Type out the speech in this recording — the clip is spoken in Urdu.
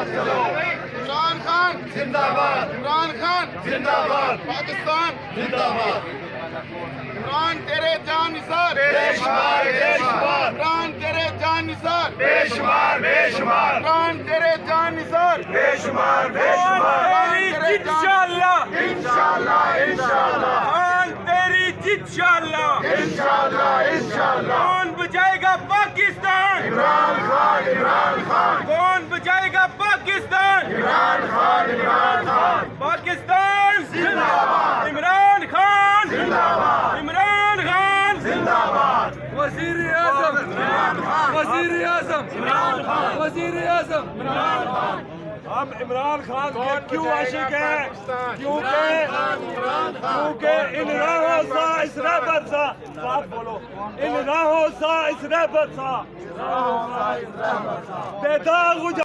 عمران خان زندہ باد، عمران خان زندہ باد، پاکستان زندہ باد۔ عمران تیرے جان نثار بے شمار بے شمار، عمران تیرے جان نثار بے شمار بے شمار، عمران تیرے جان نثار بے شمار بے شمار، انشاءاللہ انشاءاللہ انشاءاللہ، عمران تیری جیت انشاءاللہ انشاءاللہ انشاءاللہ۔ کون بچائے گا پاکستان؟ عمران خان عمران خان۔ کون بچائے گا پاکستان؟ عمران خان عمران خان۔ پاکستان زندہ باد، عمران خان زندہ باد، عمران خان زندہ باد۔ وزیر اعظم عمران خان، وزیر اعظم عمران خان، وزیر اعظم عمران خان۔ ہم عمران خان کے کیوں عاشق ہیں؟ کیونکہ ان راہوں سا اس رہبر سا، ساتھ بولو، ان راہوں سا اس رہبر سا بے داغ